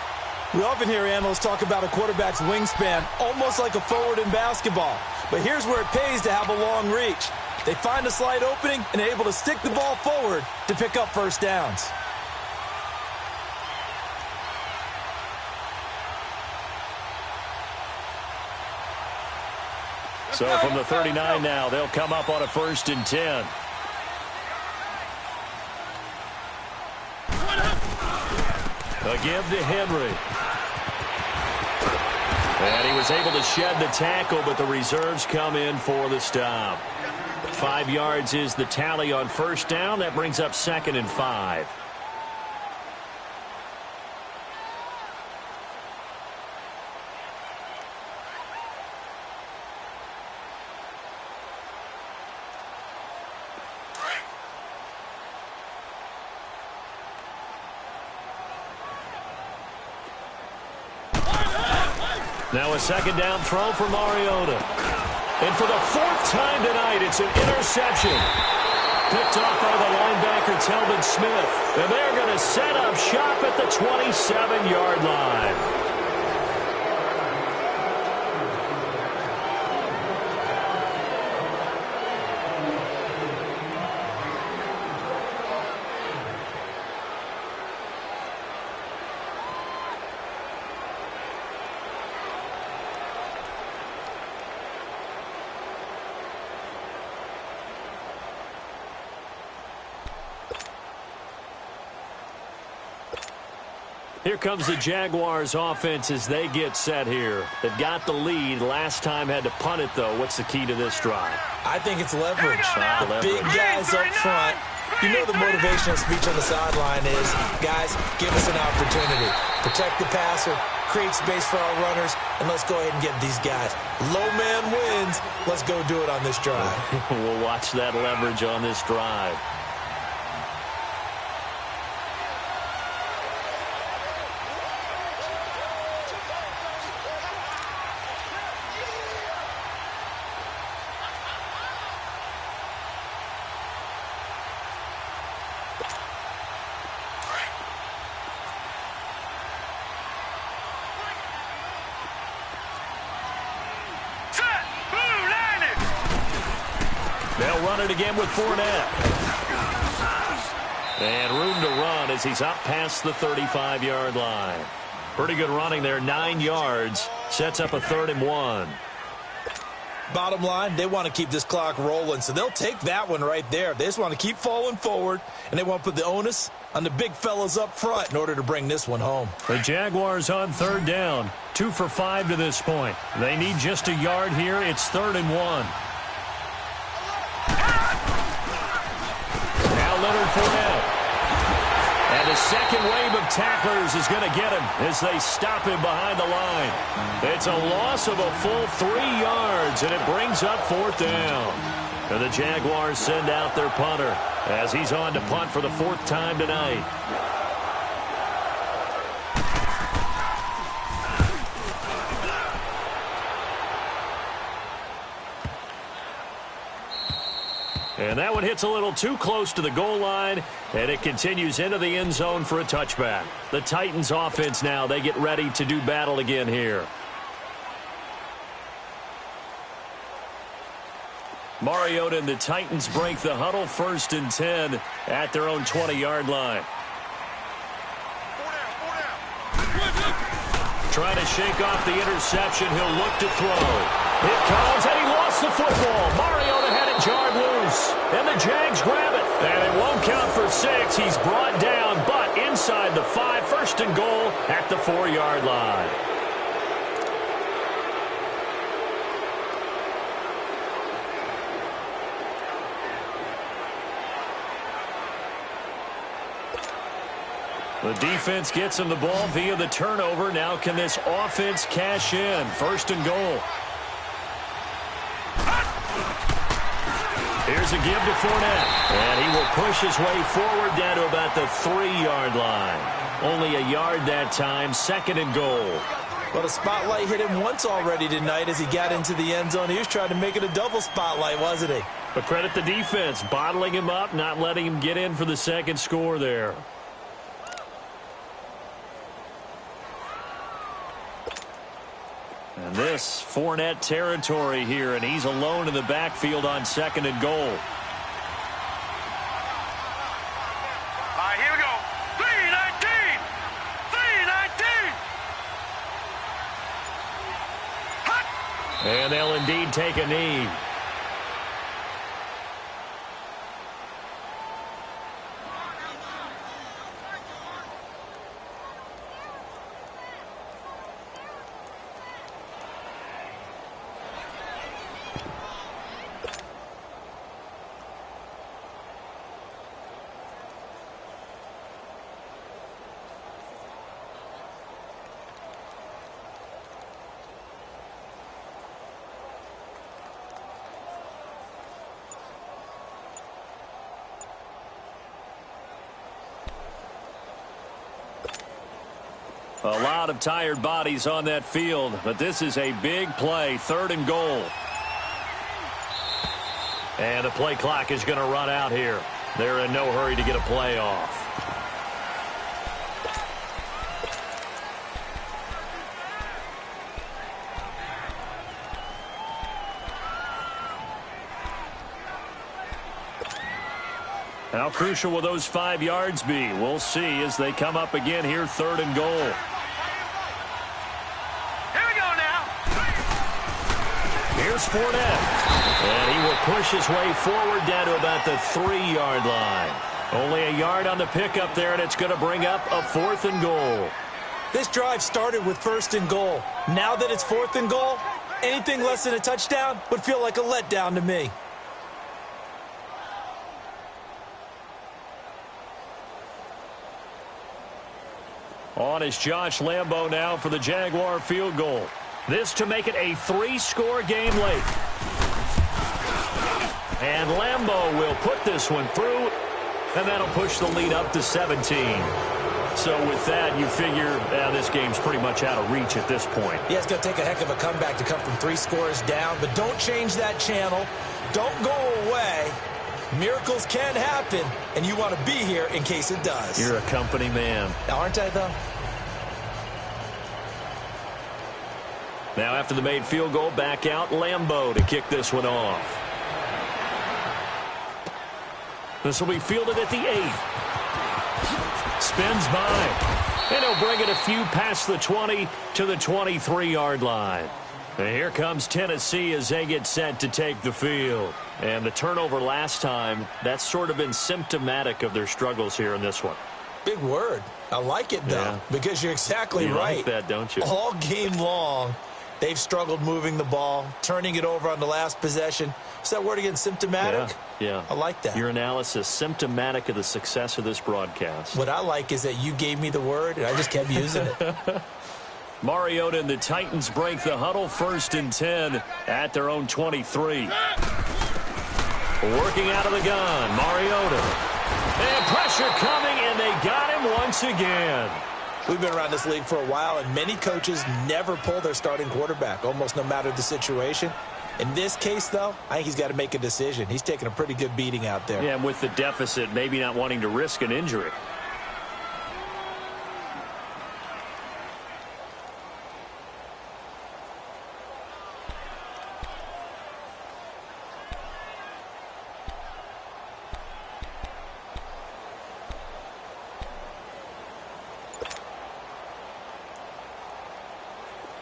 We often hear analysts talk about a quarterback's wingspan, almost like a forward in basketball. But here's where it pays to have a long reach. They find a slight opening and are able to stick the ball forward to pick up first downs. So from the 39 now, they'll come up on a 1st and 10. A give to Henry. And he was able to shed the tackle, but the reserves come in for the stop. 5 yards is the tally on 1st down. That brings up 2nd and 5. Now a 2nd down throw for Mariota. And for the 4th time tonight, it's an interception. Picked off by the linebacker, Telvin Smith. And they're going to set up shop at the 27-yard line. Here comes the Jaguars offense as they get set here. They've got the lead. Last time had to punt it, though. What's the key to this drive? I think it's leverage. The big guys up front. You know the motivational speech on the sideline is, guys, give us an opportunity. Protect the passer, create space for our runners, and let's go ahead and get these guys. Low man wins. Let's go do it on this drive. We'll watch that leverage on this drive. They'll run it again with Fournette. And room to run as he's up past the 35-yard line. Pretty good running there, 9 yards. Sets up a 3rd and 1. Bottom line, they want to keep this clock rolling, so they'll take that one right there. They just want to keep falling forward, and they want to put the onus on the big fellas up front in order to bring this one home. The Jaguars on 3rd down. 2 for 5 to this point. They need just a yard here. It's 3rd and 1. Leonard Fournette. And the second wave of tacklers is going to get him as they stop him behind the line. It's a loss of a full 3 yards, and it brings up 4th down. And the Jaguars send out their punter as he's on to punt for the 4th time tonight. And that one hits a little too close to the goal line, and it continues into the end zone for a touchback. The Titans offense now, they get ready to do battle again here. Mariota and the Titans break the huddle, 1st and 10 at their own 20-yard line. Trying to shake off the interception. He'll look to throw. It comes, and he lost the football. Mariota had it jarred loose, and the Jags grab it. And it won't count for 6. He's brought down, but inside the 5, 1st and goal at the 4-yard line. The defense gets him the ball via the turnover. Now can this offense cash in? 1st and goal. Here's a give to Fournette. And he will push his way forward down to about the 3-yard line. Only a yard that time. 2nd and goal. But a spotlight hit him once already tonight as he got into the end zone. He was trying to make it a double spotlight, wasn't he? But credit the defense, bottling him up, not letting him get in for the 2nd score there. And this Fournette territory here, and he's alone in the backfield on 2nd and goal. All right, here we go. 3-19. 3-19. And they'll indeed take a knee. A lot of tired bodies on that field, but this is a big play, 3rd and goal. And the play clock is going to run out here. They're in no hurry to get a play off. How crucial will those 5 yards be? We'll see as they come up again here, 3rd and goal. Here we go now. Here's Fournette. And he will push his way forward down to about the 3-yard line. Only a yard on the pickup there, and it's going to bring up a 4th and goal. This drive started with 1st and goal. Now that it's 4th and goal, anything less than a touchdown would feel like a letdown to me. On is Josh Lambo now for the Jaguar field goal. This to make it a 3-score game late. And Lambo will put this one through, and that'll push the lead up to 17. So with that, you figure this game's pretty much out of reach at this point. Yeah, it's going to take a heck of a comeback to come from 3 scores down, but don't change that channel. Don't go away. Miracles can happen, and you want to be here in case it does. You're a company man. Aren't I, though? Now after the made field goal, back out Lambo to kick this one off. This will be fielded at the 8. Spins by. And he'll bring it a few past the 20 to the 23-yard line. And here comes Tennessee as they get set to take the field. And the turnover last time, that's sort of been symptomatic of their struggles here in this one. Big word. I like it, though, because you're exactly right. You like that, don't you? All game long, they've struggled moving the ball, turning it over on the last possession. Is that word again, symptomatic? Yeah. I like that. Your analysis, symptomatic of the success of this broadcast. What I like is that you gave me the word, and I just kept using it. Mariota and the Titans break the huddle, 1st and 10 at their own 23. Working out of the gun, Mariota. And pressure coming, and they got him once again. We've been around this league for a while, and many coaches never pull their starting quarterback, almost no matter the situation. In this case, though, I think he's got to make a decision. He's taking a pretty good beating out there. Yeah, and with the deficit, maybe not wanting to risk an injury.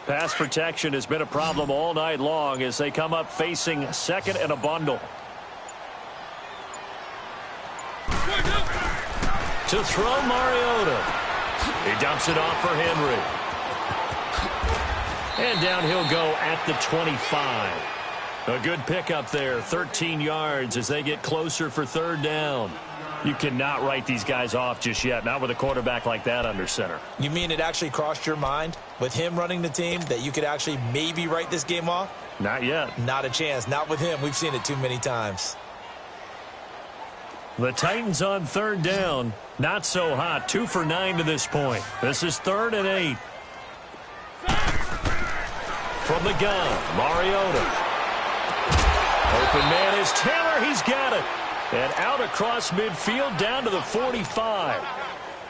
Pass protection has been a problem all night long as they come up facing 2nd and a bundle. To throw Mariota. He dumps it off for Henry. And down he'll go at the 25. A good pickup there, 13 yards as they get closer for 3rd down. You cannot write these guys off just yet, not with a quarterback like that under center. You mean it actually crossed your mind with him running the team that you could actually maybe write this game off? Not yet. Not a chance. Not with him. We've seen it too many times. The Titans on 3rd down. Not so hot. 2 for 9 to this point. This is 3rd and 8. From the gun, Mariota. Open man is Taylor. He's got it. And out across midfield down to the 45.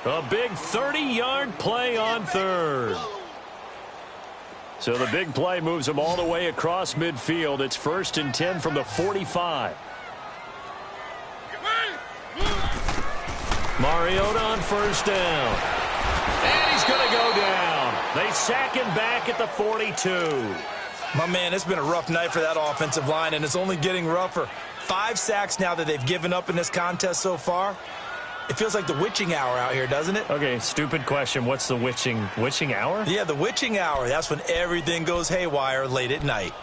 A big 30-yard play on 3rd. So the big play moves them all the way across midfield. It's 1st and 10 from the 45. Mariota on 1st down. And he's going to go down. They sack him back at the 42. My man, it's been a rough night for that offensive line, and it's only getting rougher. 5 sacks now that they've given up in this contest so far. It feels like the witching hour out here, doesn't it? Okay, stupid question. What's the witching hour? Yeah, the witching hour. That's when everything goes haywire late at night.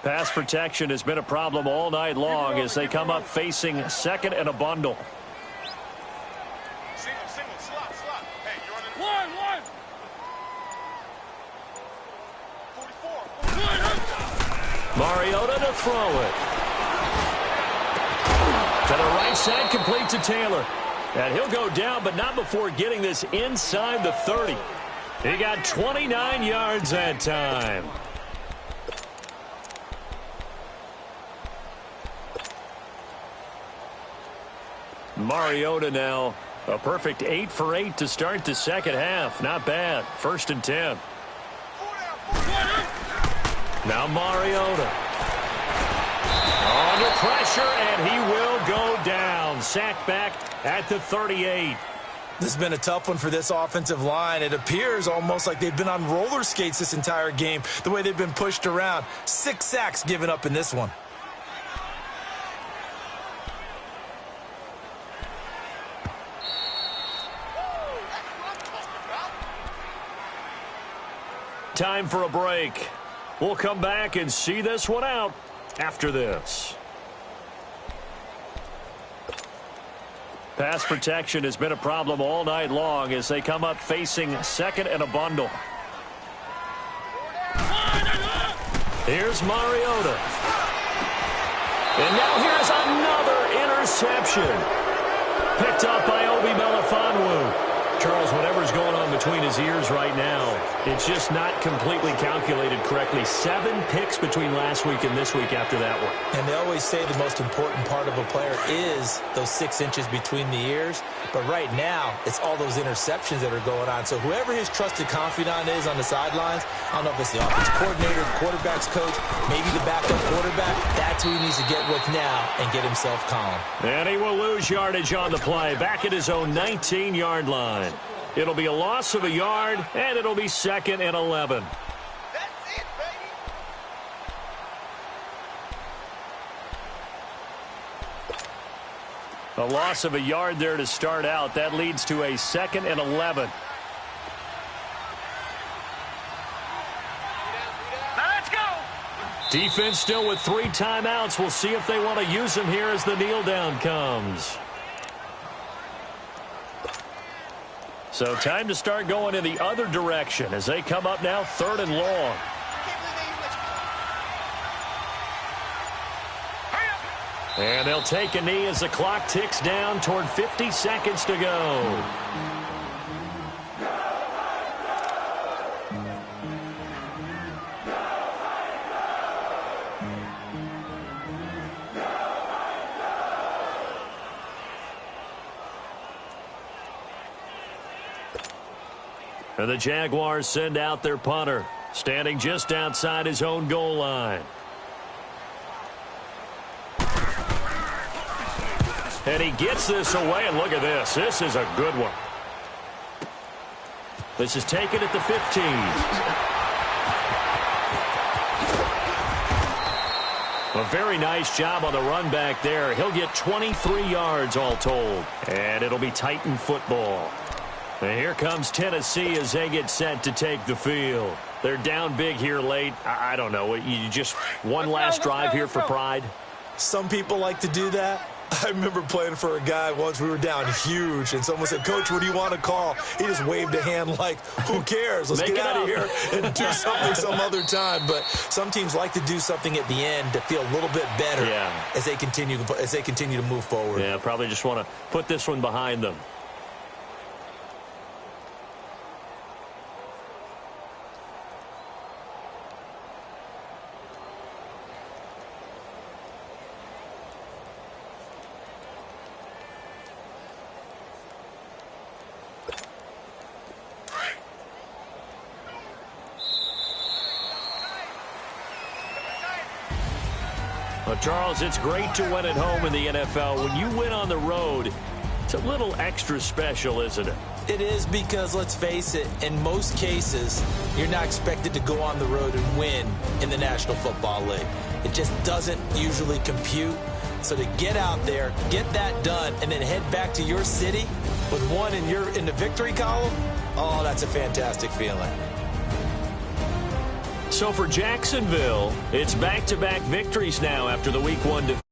Pass protection has been a problem all night long as they come up facing 2nd and a bundle. Single, slot. Hey, you're on the... One. 44. Mariota to throw it. To the right side, complete to Taylor. And he'll go down, but not before getting this inside the 30. He got 29 yards that time. Mariota now a perfect 8 for 8 to start the 2nd half. Not bad. 1st and 10. Now Mariota. Under pressure, and he will go down. Sacked back at the 38. This has been a tough one for this offensive line. It appears almost like they've been on roller skates this entire game, the way they've been pushed around. 6 sacks given up in this one. Time for a break. We'll come back and see this one out after this. Pass protection has been a problem all night long as they come up facing second and a bundle. Here's Mariota. And now here's another interception. Picked up by Obi Melifonwu. Charles, whatever's going on between his ears right now, it's just not completely calculated correctly. 7 picks between last week and this week after that one. And they always say the most important part of a player is those 6 inches between the ears. But right now, it's all those interceptions that are going on. So whoever his trusted confidant is on the sidelines, I don't know if it's the offensive coordinator, the quarterback's coach, maybe the backup quarterback, that's who he needs to get with now and get himself calm. And he will lose yardage on the play, back at his own 19-yard line. It'll be a loss of a yard, and it'll be 2nd and 11. That's it, baby. A loss of a yard there to start out. That leads to a 2nd and 11. Now let's go. Defense still with 3 timeouts. We'll see if they want to use them here as the kneel down comes. So time to start going in the other direction as they come up now 3rd and long. And they'll take a knee as the clock ticks down toward 50 seconds to go. And the Jaguars send out their punter, standing just outside his own goal line. And he gets this away, and look at this. This is a good one. This is taken at the 15. A very nice job on the run back there. He'll get 23 yards all told. And it'll be Titan football. And here comes Tennessee as they get set to take the field. They're down big here late. I don't know. You just one last drive here for pride? Some people like to do that. I remember playing for a guy once. We were down huge, and someone said, "Coach, what do you want to call?" He just waved a hand like, "Who cares? Let's get out of here and do something some other time." But some teams like to do something at the end to feel a little bit better as they continue to move forward. Yeah, probably just want to put this one behind them. Well, Charles, it's great to win at home in the NFL. When you win on the road, it's a little extra special, isn't it? It is because, let's face it, in most cases, you're not expected to go on the road and win in the National Football League. It just doesn't usually compute. So to get out there, get that done, and then head back to your city with one in the victory column, oh, that's a fantastic feeling. So for Jacksonville, it's back-to-back victories now after the Week 1 defeat.